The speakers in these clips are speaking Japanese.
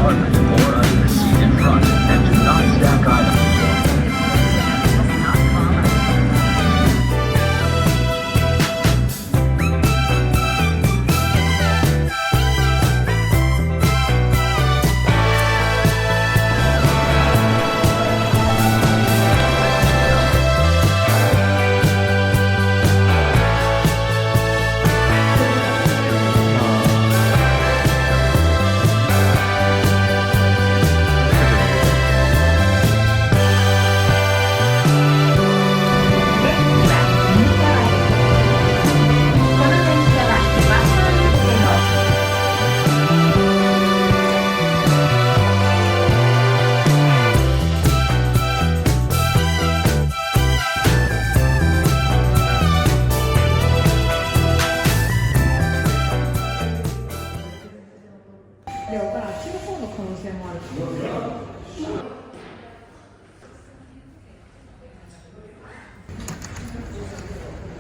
compartment or under the seat in front, and do not stack items.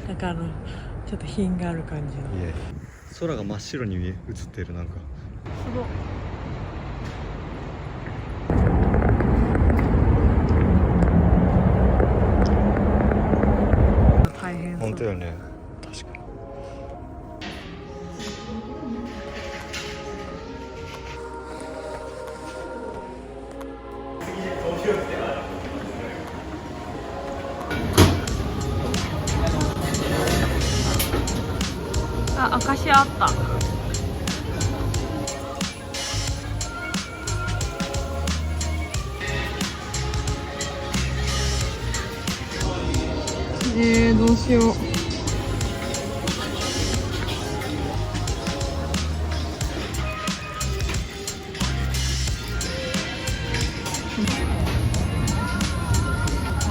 なんかちょっと品がある感じの。いえ、空が真っ白に映っている。なんかすごい。大変そう。本当よね。確かに。あ、証あった。どうしよう。美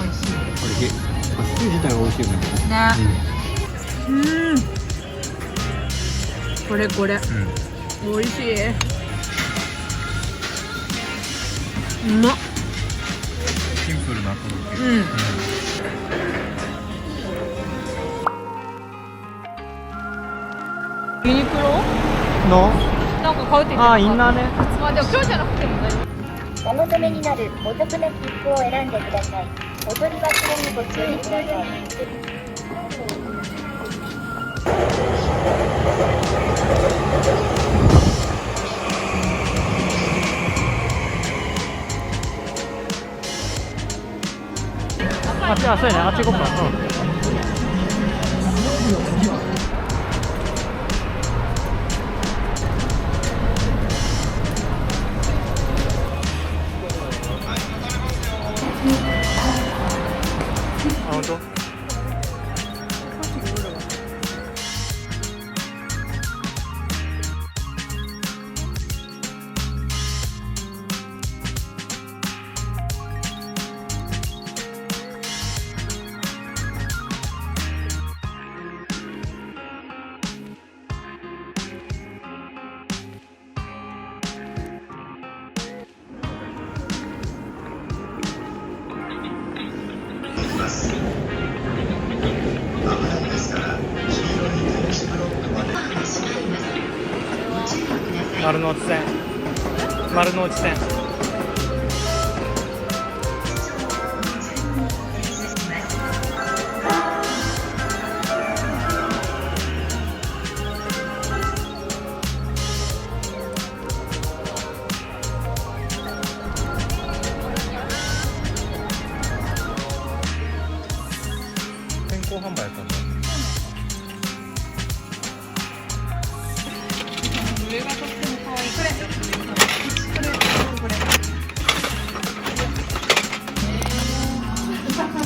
味しい。おいしい。パスティ自体が美味しいよね。ね。これ、美味しい。うまっ。シンプルなコロッケ。ユニクロのなんか買うって言ってた。インナーね。まあでも今日じゃなくても大丈夫。お求めになるお得な切符を選んでください。お取り忘れにご注意ください。あ、そうやね。あっち行こうか。本当？丸の内線。丸の内線。先行販売やったんだ。上がとっても可愛い。これ。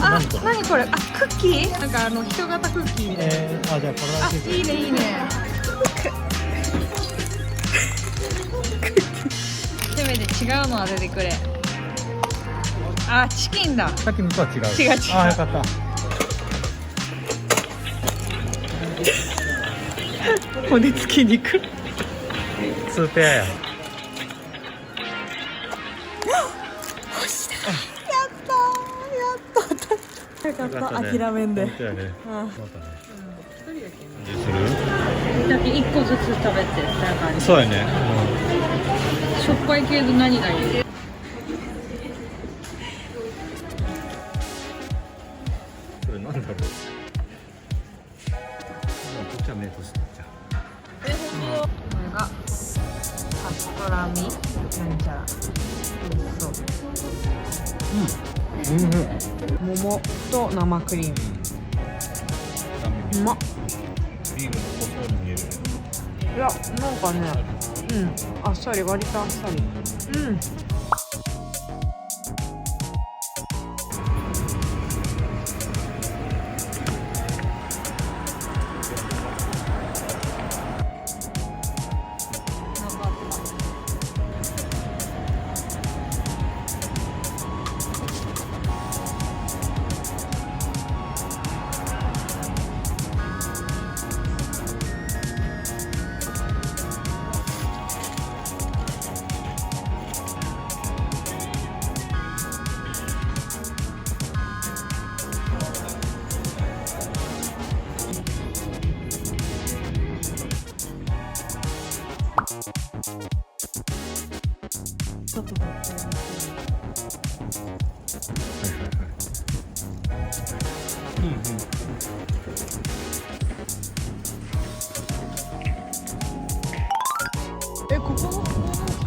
あ、何これ。あ、クッキー？なんか人型クッキーみたいな。あ、じゃあこれだけ。いいねいいね。せめて違うのは出てくれ。あ、チキンだ。さっきのとは違う。違う。あ、よかった。骨付き肉。ツーペアや。よかった、諦めんで。本当やね。またね。一人だけ1個ずつ食べて、なんかそうやね。しょっぱい系の何がいい？これなんだろう。こっちはメートしてんじゃん。これがパストラミなんちゃら。桃と生クリーム。うまっ。クリームが細いの見える。いや、なんかね、あっさり、割とあっさり。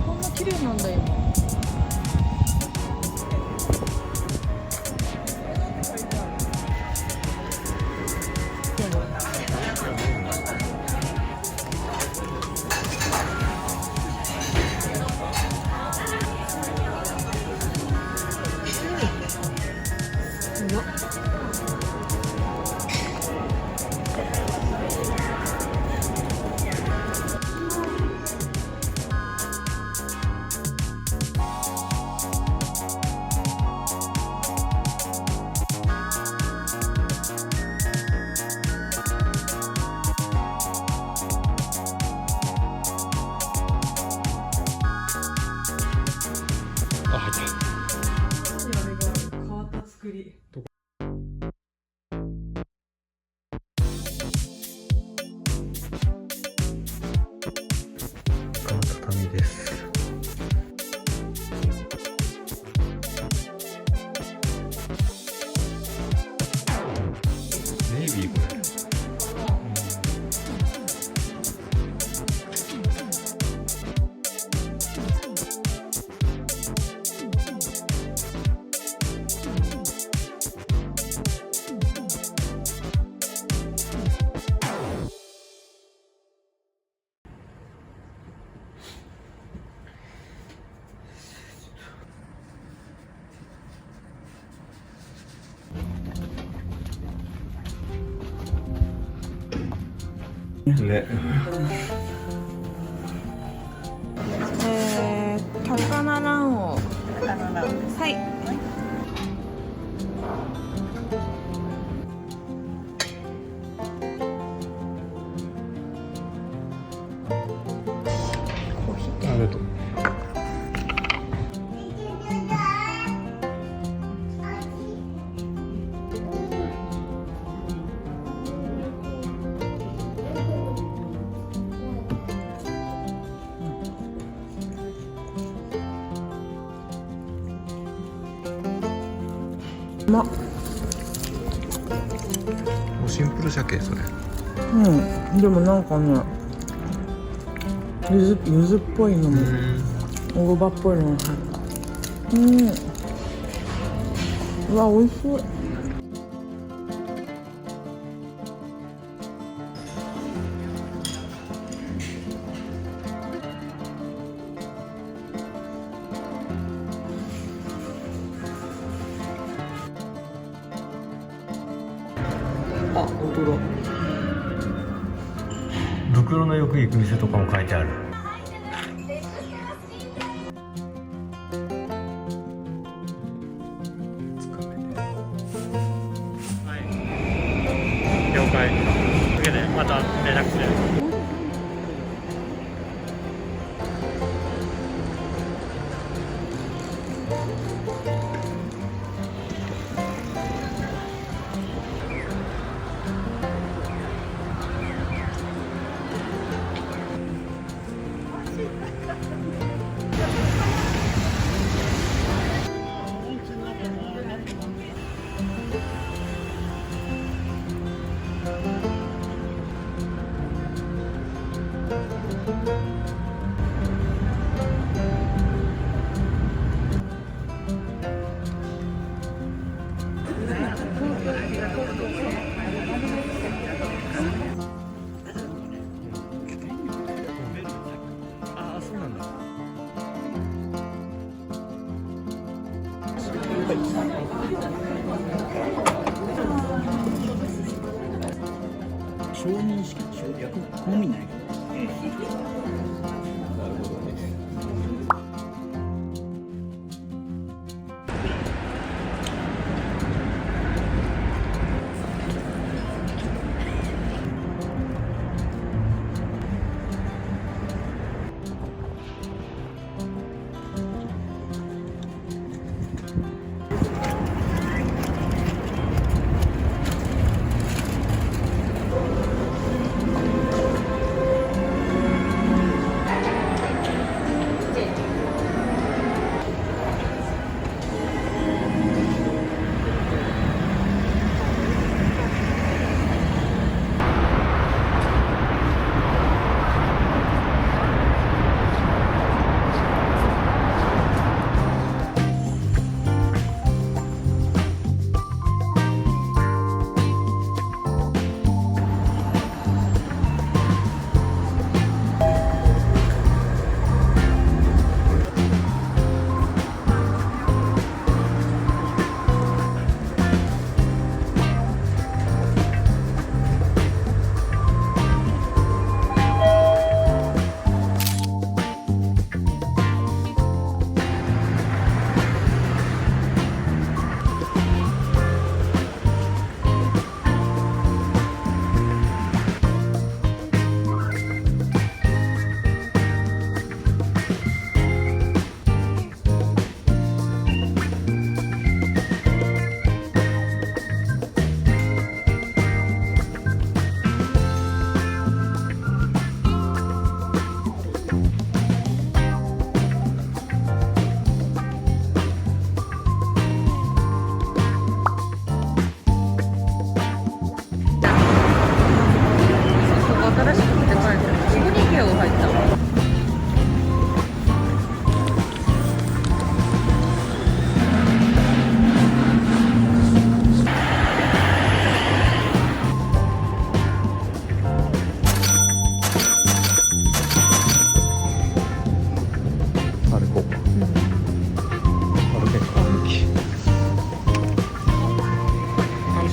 こんな綺麗なんだ今。あ、入った。変わった作り。畳です。ネイビーこれ。ね。高菜卵黄。はい。コーヒー。ありがとう。シンプル鮭それ。でもなんかね、柚子っぽいのも大葉っぽいのも入る。うわ、美味しい。あ、本当だ。袋のよく行く店とかも書いてある。はい、了解。というわけでまた連絡する。ああ、そうなんだ。承認式でしょ、役公務員ないけど。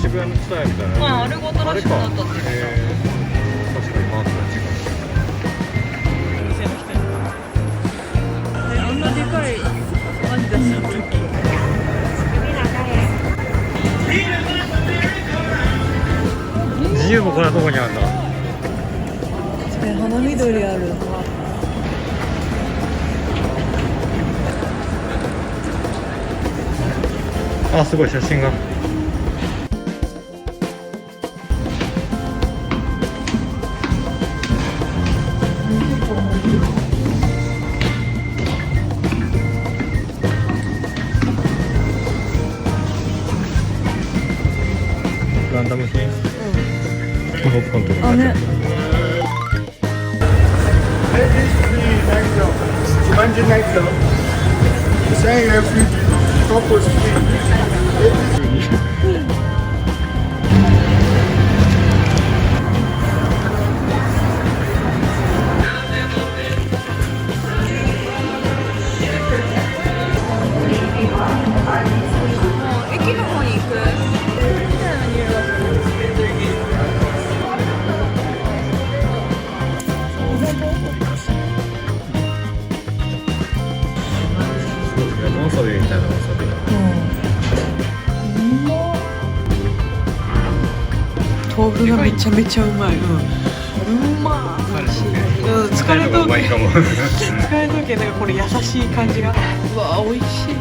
渋谷のツタヤみたいな。あ、あれが新しくなったって言ってた。確かにマークが違う。あんなでかいアンジャスの時。自由もこんなとこにあるんだ。花緑ある。あ、すごい写真が。ランダム品。ポップコーンとか。あ、ね。駅の方に行く。わさびみたいなわさび。豆腐がめちゃめちゃうまい。うん。まい。美味しい。うん、疲れとけ。うまいかも。疲れとけ、なんかこれ優しい感じが。うわ、美味しい。